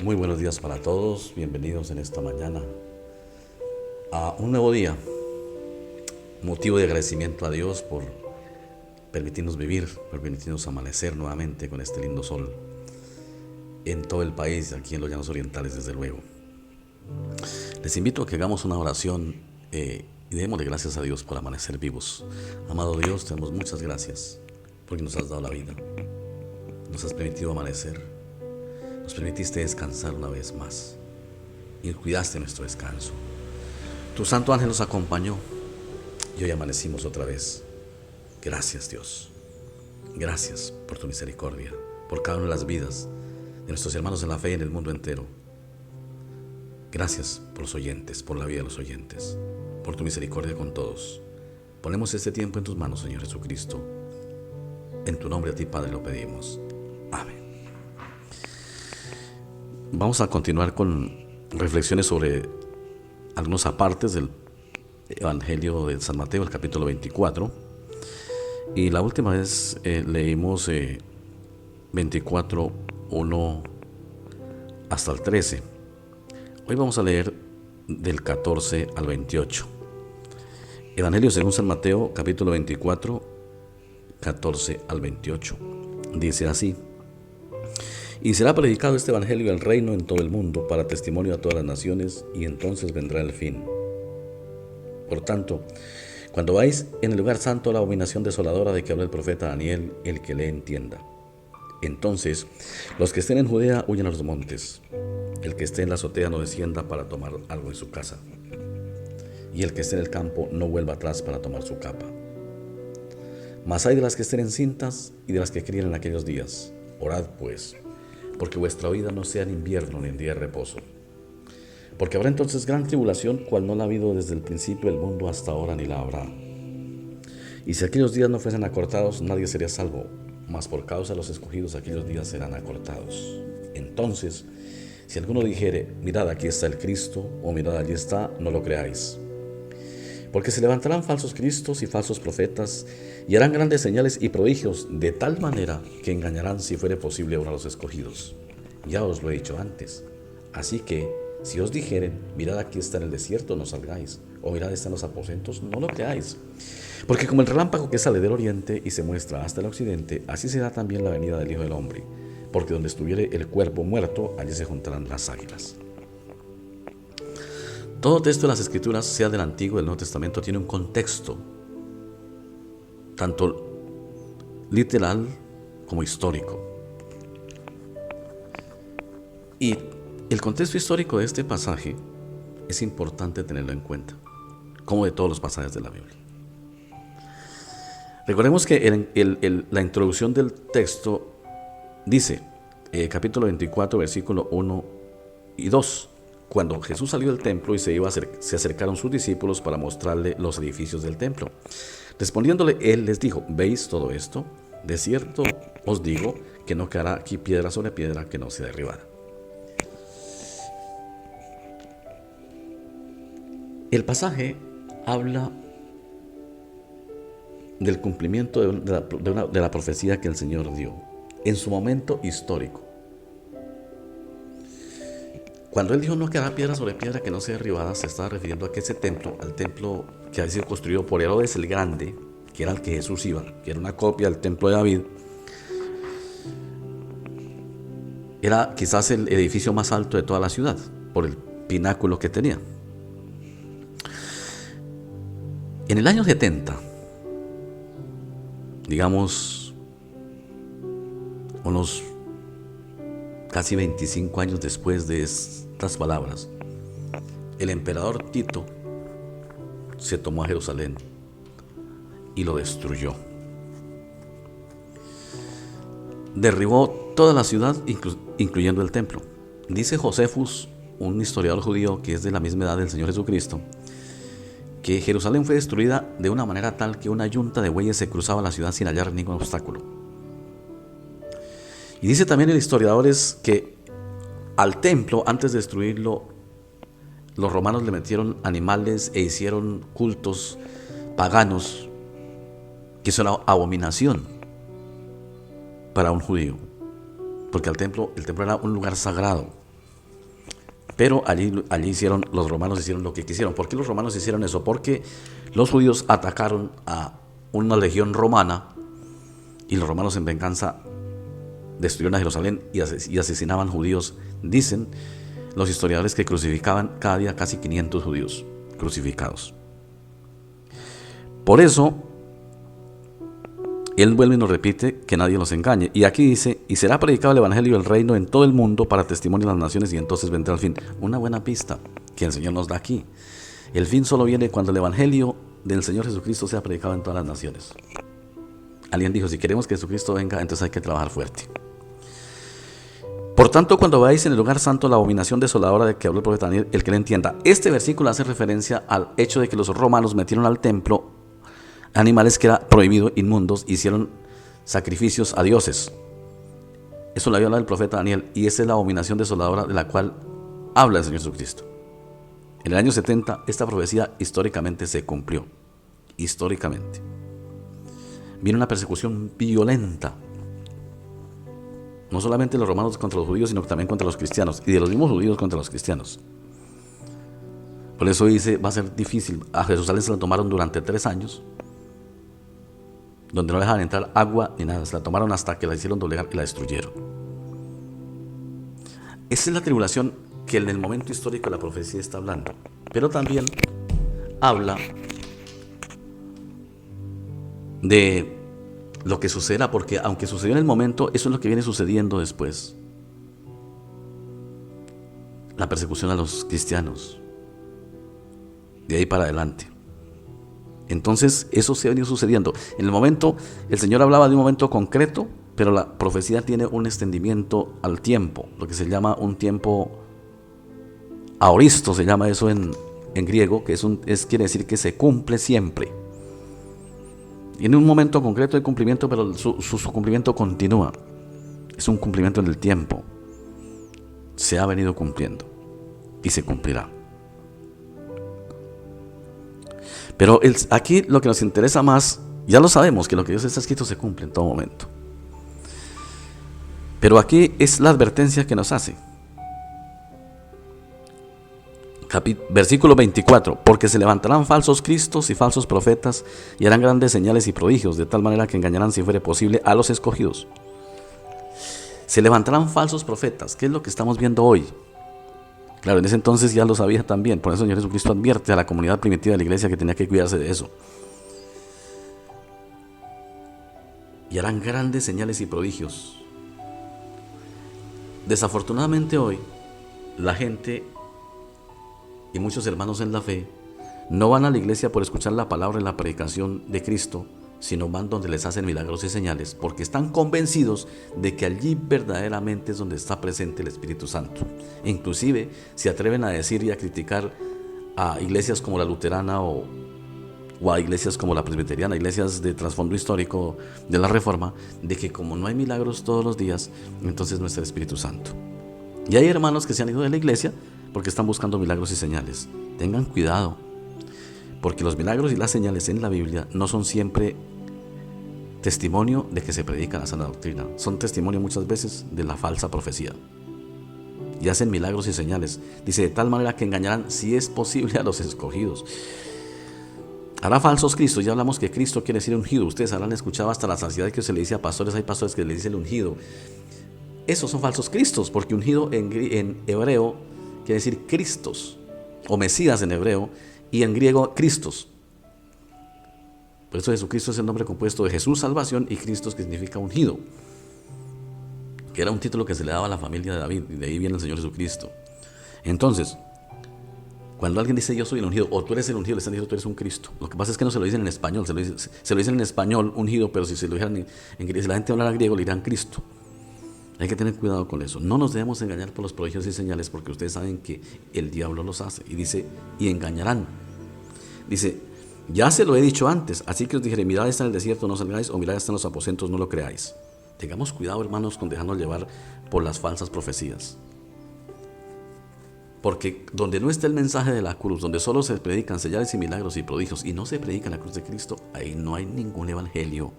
Muy buenos días para todos, bienvenidos en esta mañana a un nuevo día, motivo de agradecimiento a Dios por permitirnos vivir, por permitirnos amanecer nuevamente con este lindo sol en todo el país, aquí en los Llanos Orientales desde luego. Les invito a que hagamos una oración y démosle gracias a Dios por amanecer vivos. Amado Dios, te damos muchas gracias porque nos has dado la vida, nos has permitido amanecer, nos permitiste descansar una vez más y cuidaste nuestro descanso. Tu santo ángel nos acompañó y hoy amanecimos otra vez. Gracias, Dios. Gracias por tu misericordia, por cada una de las vidas de nuestros hermanos en la fe y en el mundo entero. Gracias por los oyentes, por la vida de los oyentes, por tu misericordia con todos. Ponemos este tiempo en tus manos, Señor Jesucristo. En tu nombre a ti, Padre, lo pedimos. Amén. Vamos a continuar con reflexiones sobre algunos apartes del Evangelio de San Mateo, el capítulo 24. Y la última vez leímos 24, 1 hasta el 13. Hoy vamos a leer del 14 al 28. Evangelio según San Mateo, capítulo 24, 14 al 28. Dice así: Y será predicado este evangelio del reino en todo el mundo para testimonio a todas las naciones, y entonces vendrá el fin. Por tanto, cuando vais en el lugar santo a la abominación desoladora de que habla el profeta Daniel, el que le entienda. Entonces, los que estén en Judea huyan a los montes. El que esté en la azotea no descienda para tomar algo en su casa. Y el que esté en el campo no vuelva atrás para tomar su capa. Mas hay de las que estén encintas y de las que críen en aquellos días. Orad pues, porque vuestra vida no sea en invierno ni en día de reposo. Porque habrá entonces gran tribulación, cual no la ha habido desde el principio del mundo hasta ahora, ni la habrá. Y si aquellos días no fuesen acortados, nadie sería salvo, mas por causa de los escogidos aquellos días serán acortados. Entonces, si alguno dijere, mirad, aquí está el Cristo, o mirad, allí está, no lo creáis. Porque se levantarán falsos cristos y falsos profetas, y harán grandes señales y prodigios, de tal manera que engañarán, si fuere posible, aún a los escogidos. Ya os lo he dicho antes. Así que, si os dijeren, mirad, aquí está en el desierto, no salgáis, o mirad, está en los aposentos, no lo creáis. Porque como el relámpago que sale del oriente y se muestra hasta el occidente, así será también la venida del Hijo del Hombre. Porque donde estuviere el cuerpo muerto, allí se juntarán las águilas. Todo texto de las Escrituras, sea del Antiguo o del Nuevo Testamento, tiene un contexto, tanto literal como histórico. Y el contexto histórico de este pasaje es importante tenerlo en cuenta, como de todos los pasajes de la Biblia. Recordemos que la introducción del texto dice, capítulo 24, versículo 1 y 2, cuando Jesús salió del templo y se acercaron sus discípulos para mostrarle los edificios del templo. Respondiéndole, él les dijo, ¿veis todo esto? De cierto os digo que no quedará aquí piedra sobre piedra que no sea derribada. El pasaje habla del cumplimiento de la profecía que el Señor dio en su momento histórico. Cuando él dijo no quedará piedra sobre piedra que no sea derribada, se estaba refiriendo a que ese templo, al templo que había sido construido por Herodes el Grande, que era el que Jesús iba, que era una copia del templo de David, era quizás el edificio más alto de toda la ciudad, por el pináculo que tenía. En el año 70, digamos, unos casi 25 años después de estas palabras, el emperador Tito se tomó a Jerusalén y lo destruyó. Derribó toda la ciudad, incluyendo el templo. Dice Josefus, un historiador judío que es de la misma edad del Señor Jesucristo, que Jerusalén fue destruida de una manera tal que una yunta de bueyes se cruzaba la ciudad sin hallar ningún obstáculo. Y dice también el historiador que al templo, antes de destruirlo, los romanos le metieron animales e hicieron cultos paganos, que es una abominación para un judío. porque el templo era un lugar sagrado. Pero allí los romanos hicieron lo que quisieron. ¿Por qué los romanos hicieron eso? Porque los judíos atacaron a una legión romana y los romanos en venganza destruyeron a Jerusalén y asesinaban judíos. Dicen los historiadores que crucificaban cada día casi 500 judíos crucificados. Por eso, él vuelve y nos repite que nadie los engañe. Y aquí dice, y será predicado el evangelio del reino en todo el mundo para testimonio de las naciones y entonces vendrá el fin. Una buena pista que el Señor nos da aquí. El fin solo viene cuando el evangelio del Señor Jesucristo sea predicado en todas las naciones. Alguien dijo, si queremos que Jesucristo venga, entonces hay que trabajar fuerte. Por tanto, cuando veáis en el lugar santo la abominación desoladora de que habló el profeta Daniel, el que le entienda. Este versículo hace referencia al hecho de que los romanos metieron al templo animales que era prohibido, inmundos, hicieron sacrificios a dioses. Eso lo había hablado el profeta Daniel, y esa es la abominación desoladora de la cual habla el Señor Jesucristo. En el año 70, esta profecía históricamente se cumplió. Históricamente. Vino una persecución violenta. No solamente los romanos contra los judíos, sino también contra los cristianos. Y de los mismos judíos contra los cristianos. Por eso dice, va a ser difícil. A Jerusalén se la tomaron durante 3 años. Donde no dejaban entrar agua ni nada. Se la tomaron hasta que la hicieron doblegar y la destruyeron. Esa es la tribulación que en el momento histórico de la profecía está hablando. Pero también habla de lo que sucederá, porque aunque sucedió en el momento, eso es lo que viene sucediendo después. La persecución a los cristianos. De ahí para adelante. Entonces, eso se ha venido sucediendo. En el momento, el Señor hablaba de un momento concreto, pero la profecía tiene un extendimiento al tiempo, lo que se llama un tiempo aoristo, se llama eso en griego, que quiere decir que se cumple siempre. Tiene un momento concreto de cumplimiento, pero su cumplimiento continúa. Es un cumplimiento en el tiempo. Se ha venido cumpliendo y se cumplirá. Pero aquí lo que nos interesa más, ya lo sabemos, que lo que Dios está escrito se cumple en todo momento. Pero aquí es la advertencia que nos hace. Versículo 24, porque se levantarán falsos cristos y falsos profetas y harán grandes señales y prodigios, de tal manera que engañarán, si fuere posible, a los escogidos. Se levantarán falsos profetas. ¿Qué es lo que estamos viendo hoy? Claro, en ese entonces ya lo sabía también. Por eso el Señor Jesucristo advierte a la comunidad primitiva de la iglesia que tenía que cuidarse de eso. Y harán grandes señales y prodigios. Desafortunadamente hoy, la gente y muchos hermanos en la fe no van a la iglesia por escuchar la palabra y la predicación de Cristo, sino van donde les hacen milagros y señales, porque están convencidos de que allí verdaderamente es donde está presente el Espíritu Santo. E inclusive se atreven a decir y a criticar a iglesias como la luterana o a iglesias como la presbiteriana, iglesias de trasfondo histórico de la Reforma, de que como no hay milagros todos los días, entonces no está el Espíritu Santo. Y hay hermanos que se han ido de la iglesia porque están buscando milagros y señales. Tengan cuidado, porque los milagros y las señales en la Biblia no son siempre testimonio de que se predica la sana doctrina. Son testimonio muchas veces de la falsa profecía. Y hacen milagros y señales. Dice, de tal manera que engañarán, si es posible, a los escogidos. Hará falsos cristos. Ya hablamos que Cristo quiere decir ungido. Ustedes habrán escuchado hasta la saciedad que se le dice a pastores. Hay pastores que le dicen ungido. Esos son falsos cristos, porque ungido en hebreo quiere decir Cristos, o Mesías en hebreo, y en griego Cristos. Por eso Jesucristo es el nombre compuesto de Jesús, salvación, y Cristos, que significa ungido, que era un título que se le daba a la familia de David, y de ahí viene el Señor Jesucristo. Entonces, cuando alguien dice yo soy el ungido, o tú eres el ungido, le están diciendo tú eres un Cristo. Lo que pasa es que no se lo dicen en español, se lo dicen en español ungido, pero si se lo dijeran en griego, si la gente hablara griego, le dirán Cristo. Hay que tener cuidado con eso. No nos debemos engañar por los prodigios y señales, porque ustedes saben que el diablo los hace. Y dice, y engañarán. Dice, ya se lo he dicho antes, así que os dije, mirad está en el desierto, no salgáis, o mirad está en los aposentos, no lo creáis. Tengamos cuidado, hermanos, con dejarnos llevar por las falsas profecías. Porque donde no está el mensaje de la cruz, donde solo se predican señales y milagros y prodigios, y no se predica la cruz de Cristo, ahí no hay ningún evangelio.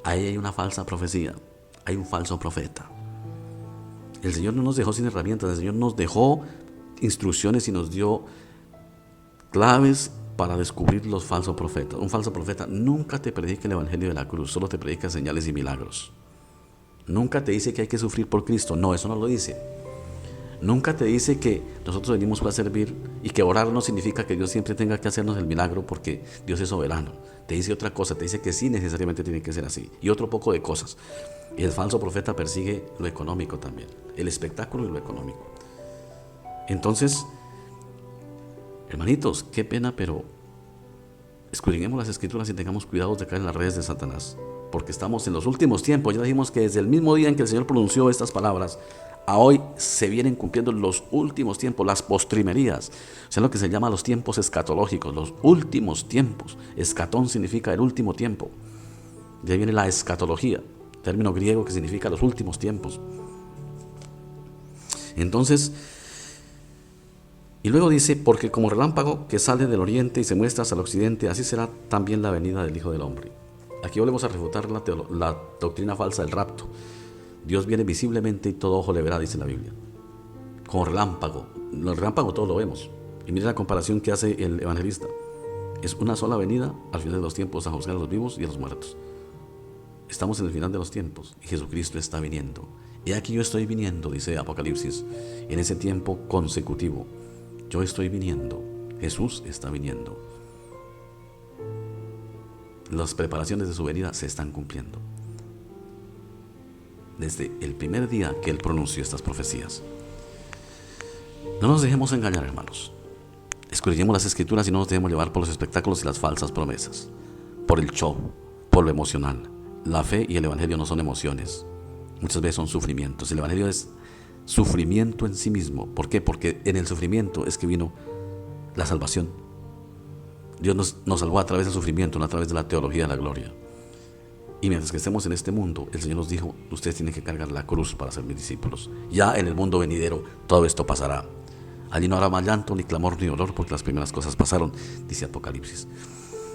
Ahí hay una falsa profecía. hay un falso profeta. El Señor no nos dejó sin herramientas, el Señor nos dejó instrucciones y nos dio claves para descubrir los falsos profetas. Un falso profeta nunca te predica el evangelio de la cruz, solo te predica señales y milagros. Nunca te dice que hay que sufrir por Cristo, no, eso no lo dice. Nunca te dice que nosotros venimos para servir y que orar no significa que Dios siempre tenga que hacernos el milagro porque Dios es soberano. Te dice otra cosa, te dice que sí necesariamente tiene que ser así y otro poco de cosas. Y el falso profeta persigue lo económico también, el espectáculo y lo económico. Entonces, hermanitos, qué pena, pero escudriñemos las escrituras y tengamos cuidado de caer en las redes de Satanás, porque estamos en los últimos tiempos. Ya dijimos que desde el mismo día en que el Señor pronunció estas palabras, a hoy se vienen cumpliendo los últimos tiempos, las postrimerías, o sea, lo que se llama los tiempos escatológicos, los últimos tiempos. Escatón significa el último tiempo. De ahí viene la escatología, término griego que significa los últimos tiempos. Entonces, y luego dice, porque como relámpago que sale del oriente y se muestra hacia el occidente, así será también la venida del Hijo del Hombre. Aquí volvemos a refutar la doctrina falsa del rapto. Dios viene visiblemente y todo ojo le verá, dice la Biblia. Como relámpago. El relámpago todos lo vemos. Y mira la comparación que hace el evangelista. Es una sola venida al final de los tiempos a juzgar a los vivos y a los muertos. Estamos en el final de los tiempos y Jesucristo está viniendo. Y aquí yo estoy viniendo, dice Apocalipsis, en ese tiempo consecutivo. Yo estoy viniendo. Jesús está viniendo. Las preparaciones de su venida se están cumpliendo. Desde el primer día que Él pronunció estas profecías. No nos dejemos engañar, hermanos. Escudriñemos las escrituras y no nos dejemos llevar por los espectáculos y las falsas promesas, por el show, por lo emocional. La fe y el evangelio no son emociones, muchas veces son sufrimientos. El evangelio es sufrimiento en sí mismo. ¿Por qué? Porque en el sufrimiento es que vino la salvación. Dios nos salvó a través del sufrimiento, no a través de la teología de la gloria. Y mientras que estemos en este mundo, el Señor nos dijo, ustedes tienen que cargar la cruz para ser mis discípulos. Ya en el mundo venidero todo esto pasará. Allí no habrá más llanto, ni clamor, ni dolor, porque las primeras cosas pasaron, dice Apocalipsis.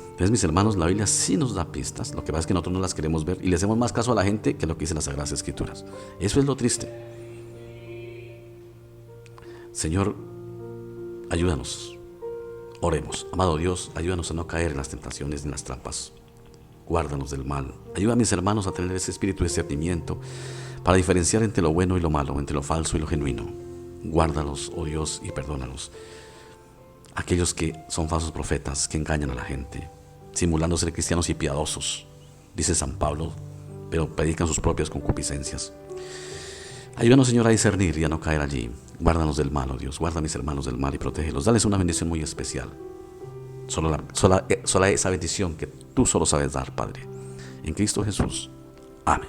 Entonces, mis hermanos, la Biblia sí nos da pistas. Lo que pasa es que nosotros no las queremos ver y le hacemos más caso a la gente que lo que dicen las Sagradas Escrituras. Eso es lo triste. Señor, ayúdanos. Oremos. Amado Dios, ayúdanos a no caer en las tentaciones ni en las trampas. Guárdanos del mal. Ayuda a mis hermanos a tener ese espíritu de discernimiento para diferenciar entre lo bueno y lo malo, entre lo falso y lo genuino. Guárdalos, oh Dios, y perdónalos. Aquellos que son falsos profetas, que engañan a la gente, simulando ser cristianos y piadosos, dice San Pablo, pero predican sus propias concupiscencias. Ayúdanos, Señor, a discernir y a no caer allí. Guárdanos del mal, oh Dios. Guarda a mis hermanos del mal y protégelos. Dales una bendición muy especial. Sola esa bendición que tú solo sabes dar, Padre. En Cristo Jesús. Amén.